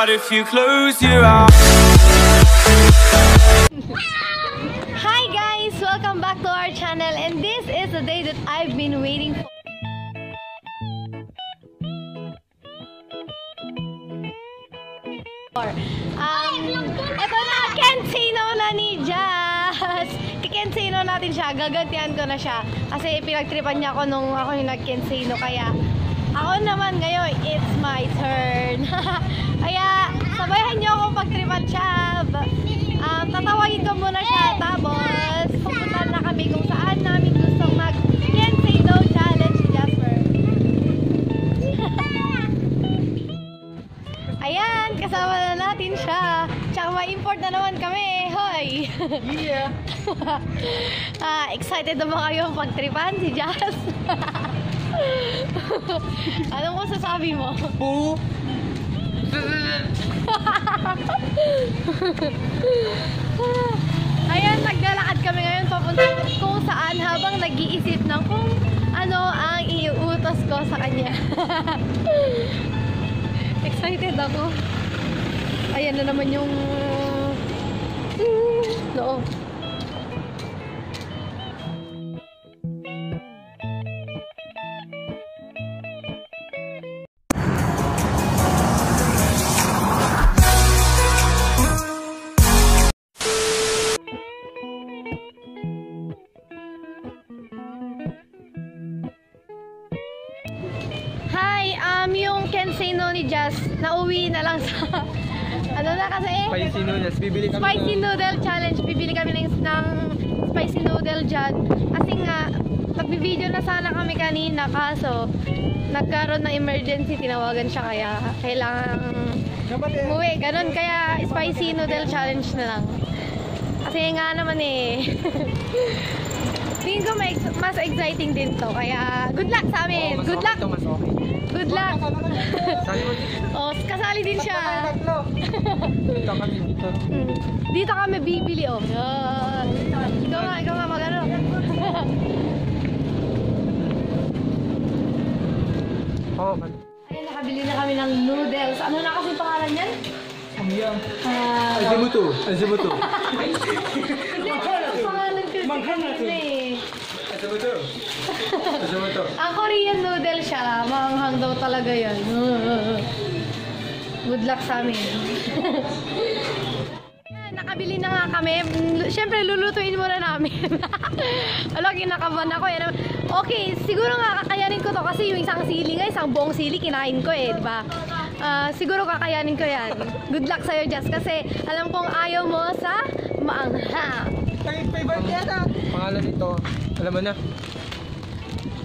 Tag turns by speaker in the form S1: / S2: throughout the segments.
S1: heart if you close your eyes.
S2: Hi guys! Welcome back to our channel, and this is the day that I've been waiting for. Eto na, Kensino na ni Jazz. Kikensino natin siya, gagantihan ko na siya. Kasi pinagtripan niya ako nung ako yung nag-Kensino. Kaya ako naman ngayon, it's my turn. Kaya sabayan niyo ako pagtripan siya. Tatawagin ko muna siya, tapos pupunta na kami kung saan namin gustong mag-Kensino challenge si Jasper. Ayan, kasama na natin siya. Tsaka ma-import na naman kami. Hoy!
S3: Yeah!
S2: Excited na ba kayo pagtripan si Jazz? Anong masasabi mo?
S3: Po!
S2: Ayan, naglalakad kami ngayon papunta kung saan habang nag-iisip ng kung ano ang iuutos ko sa kanya. Excited ako. Ayan na naman yung no. Hi, yung Kensino ni Jazz, nauwi na lang sa ano na kasi?
S3: Spicy noodles. Bibili kami
S2: Spicy noodle challenge. Bibili kami ng spicy noodle dyan. Kasi nga, nag-video na sana kami kanina kaso nagkaroon ng emergency, tinawagan siya kaya kailangan umuwi. Ganon, kaya spicy noodle challenge na lang. Kasi nga naman eh. Tingin ko mas exciting din to. Kaya good luck sa amin. Good luck. Good luck. Oh, kasali din siya.
S3: Dito kami dito.
S2: Dito kami bibili oh. Ikaw nga magano.
S3: Oh, man.
S2: Ayun, nakabili na kami ng noodles. Ano na kasi pangalan niyan?
S3: Samyang. Azimuto. Azimuto.
S2: Pangalan kasi eh.
S3: Azimuto. Azimuto.
S2: Ang Korean noodle siya. Maanghang daw talaga yan. Good luck sa amin. Nakabili na nga kami. Siyempre, lulutuin muna namin. Alam, kinakabahan ako. Okay, siguro nga kakayanin ko to kasi yung isang sili nga, isang buong sili, kinain ko eh, di ba? Siguro kakayanin ko yan. Good luck sa'yo, Jazz, kasi alam kong ayaw mo sa maanghang.
S3: Favorite yata. Pangalan nito, alam mo na.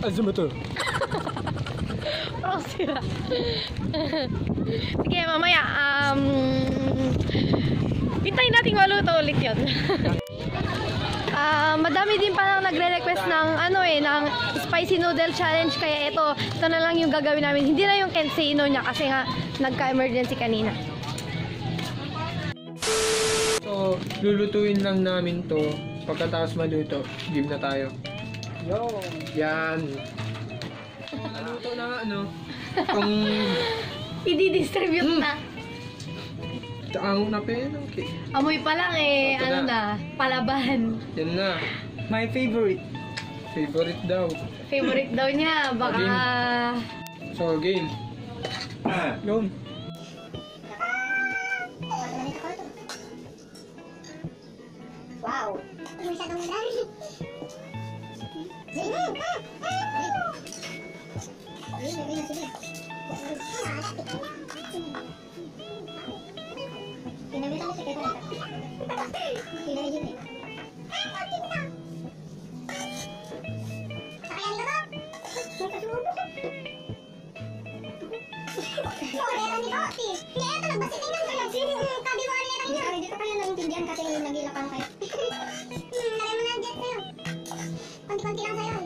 S3: Azimuto.
S2: Oh, sila. Sige, mamaya, hintayin natin maluto ulit yun. Madami din pa nagre-request ng ng spicy noodle challenge, kaya ito na lang yung gagawin namin. Hindi na yung Kensino niya kasi nga nagka-emergency kanina.
S3: So, lulutuin lang namin to. Pagkatapos maluto, game na tayo. Yo! Yan! Luto na nga, ano? Kung...
S2: I-distribute na.
S3: Ang napin, okay.
S2: Amoy pa lang eh, palaban.
S3: Yan na. My favorite. Favorite daw.
S2: Favorite daw niya, baka...
S3: So, game. Game.
S4: Wow! Masyadong madami. Sige! Pinabitan siya kayo. Pinabitan eh. Kakayan ka ba? May kasubo. Orera ni Oti. Kaya ito, nagbasitin lang kayo. Sabi mo, orera niya. Hindi ko kaya naintindihan kasi nagilakang kayo. Lagay mo na ang jet sa'yo. Konti-konti lang sa'yo.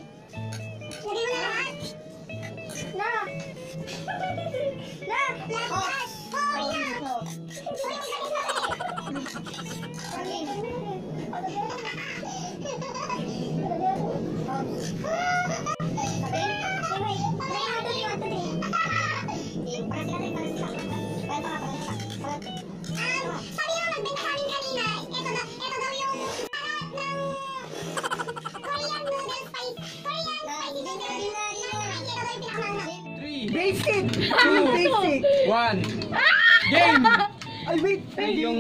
S4: Lagay mo na lahat. No. No. Lahat. Oh, yeah. Uy,
S5: Basic!
S3: Two.
S5: Basic!
S3: 1. Game!
S5: Ay, wait!
S3: Yung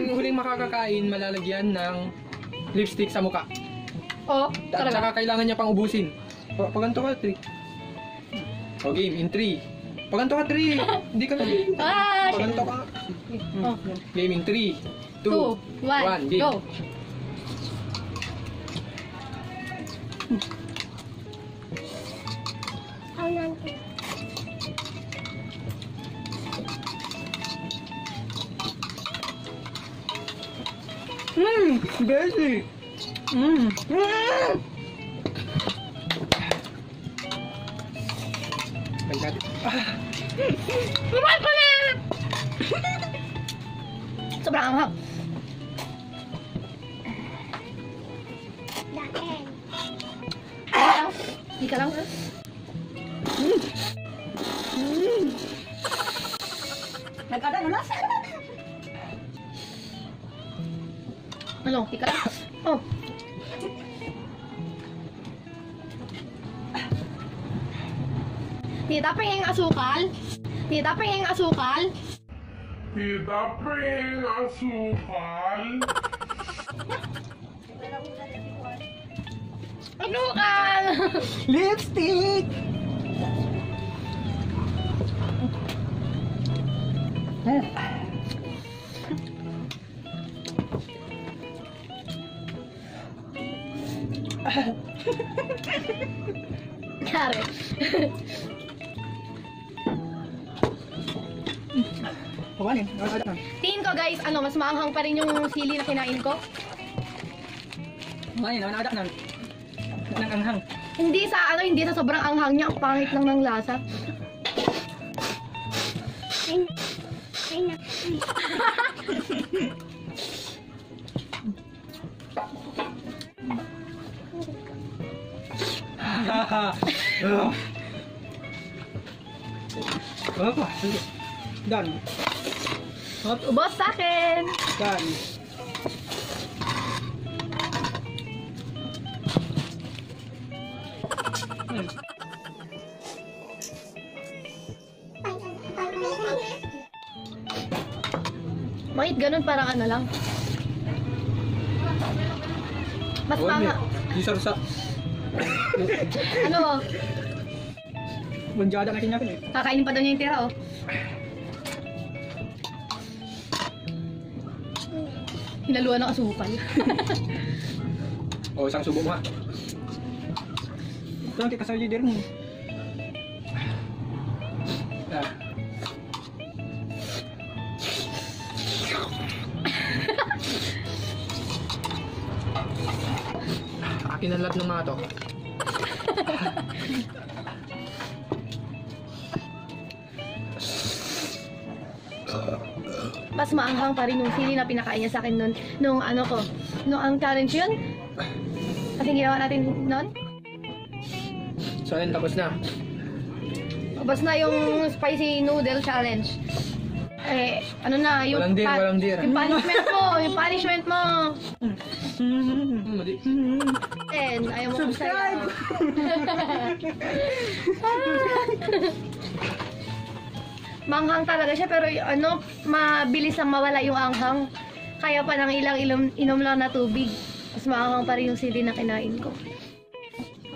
S3: huling makakakain, malalagyan ng lipstick sa mukha.
S2: Oh,
S3: At
S2: talaga.
S3: saka kailangan niya pang ubusin. Paganto ka, 3. O game, in 3. Paganto ka, 3. Hindi ka na.
S2: Ah, shit.
S3: Paganto ka.
S2: Oh.
S3: Game in 3, 2, 1, game.
S2: go.
S4: Ako nanti.
S5: Basic!
S3: Pagkat.
S2: Lumal ko na! Sobrang anghang.
S4: Dahil.
S2: Hindi ka lang.
S5: Nagkada na nasa!
S2: Ano? Hindi ka lang. Oh. Tita, pahingin ang asukal. Tita, pahingin ang asukal.
S1: Tita, pahing asukal.
S2: Asukal!
S5: Lipstick!
S2: Kare.
S5: Pawanin, nagkada na.
S2: Tingin ko guys, ano, mas maanghang pa rin yung sili na kinain ko.
S5: Pawanin, nagkada na. Nang-anghang.
S2: Hindi sa ano, hindi sa sobrang anghang niya, ang pangit lang ng lasa.
S4: Ay na.
S5: Apa? Done.
S2: Ubos sa akin.
S5: Done.
S2: Bakit ganun, parang ano lang. Mas panga.
S3: Di sarsa.
S2: Ano,
S5: Bunjada na kinyakin eh.
S2: kakainin pa daw niya yung tira, oh. Hinaluan ng asukal.
S3: O, isang subo mo ha.
S5: Ito ang kikasal leader mo.
S3: Ah. Akin ang lahat ng mga to.
S2: Mas maanghang pa rin yung sili na pinakain niya sa akin nun. Nung ano ko, nung ang challenge yun. Kasi ginawa natin nun.
S3: So, ayun, tapos na.
S2: Tapos na yung spicy noodle challenge. Eh, ano na, yung,
S3: Walang dir.
S2: yung punishment mo, yung punishment mo.
S3: Mali.
S2: And, ayaw mo
S5: Subscribe!
S2: Manghang talaga siya, pero ano, mabilis lang mawala yung anghang. Kaya pa ng ilang inom lang na tubig. Mas maanghang pa rin yung sili na kinain ko.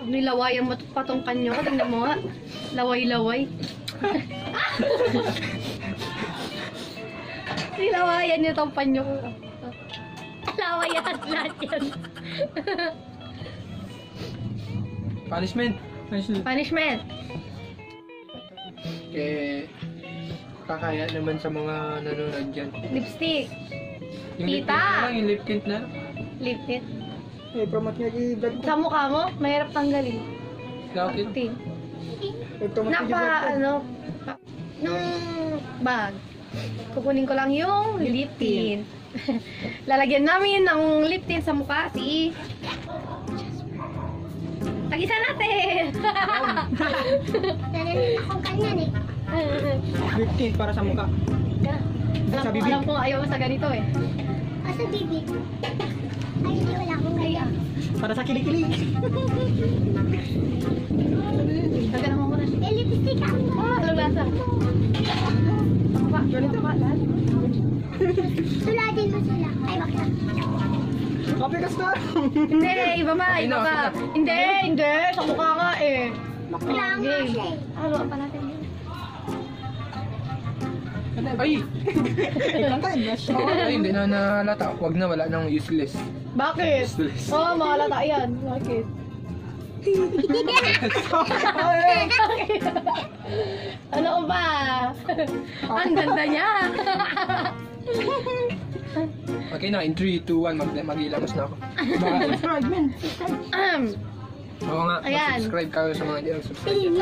S2: Nilawayan mo patong kanyo ko, tingnan mo nga. Laway-laway. Nilawayan niyo tong panyo ko. Lawayan at lahat yan.
S3: Punishment.
S2: Punishment.
S3: Kaya, kakaya naman sa mga nanonood dyan.
S2: Lipstick.
S3: Yung lip
S2: Tita!
S3: tint na lang, yung lip tint na.
S2: Lip tint.
S5: Eh, promote niya di vlog ko.
S2: Sa mukha mo, mahirap tanggalin.
S3: Lakit.
S2: Tint.
S5: Eh, promote niya di vlog ko.
S2: Ano, nung bag, kukunin ko lang yung lip tint. Lalagyan namin ng lip tint sa mukha si Tag-isa natin!
S4: Nananin akong kanyan eh.
S5: 15 para sa mukha. Sa bibig.
S2: Alam ko ayaw mo sa ganito eh.
S4: Asa bibig? Ay, hindi wala akong
S2: Ay,
S4: ganyan.
S5: Para sa kilig-kilig.
S2: Tagal mo muna.
S4: Eh, lipstick ka.
S2: Anong lasa? Ganito ba?
S4: Sulatin mo sila. Ay, bakit?
S5: Kape ka star.
S2: Hindi, iba pa, iba pa. Hindi. Sa mukha nga eh.
S4: Kailangan nga siya eh.
S2: Ano pa natin yun?
S3: Ay!
S5: Ikantayin na siya.
S3: Ay, hindi na nahalata. Huwag na, wala nang useless.
S2: Bakit?
S3: Useless.
S2: Oo, makalata yan. Bakit? Ano ba? Ang ganda niya.
S3: Okay na, in 3, 2, 1, mag-ilamos na ako.
S5: Subscribe, man.
S3: Oo nga,
S2: Ayan.
S3: subscribe kayo sa mga hindi subscribe.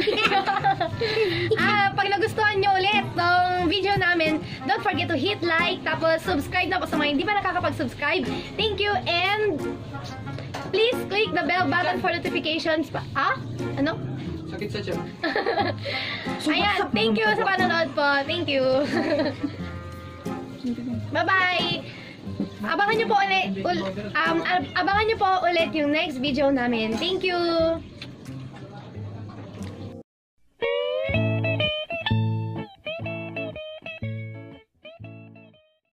S2: Pag nagustuhan nyo ulit tong video namin, don't forget to hit like, tapos subscribe na po sa mga hindi pa nakakapag-subscribe. Thank you, and please click the bell button for notifications. Ano?
S3: Sakit sa tiyan.
S2: Ayan, thank you sa panonood po. Thank you. Bye-bye! Abangan nyo po ulit, abangan nyo po ulit yung next video namin. Thank you!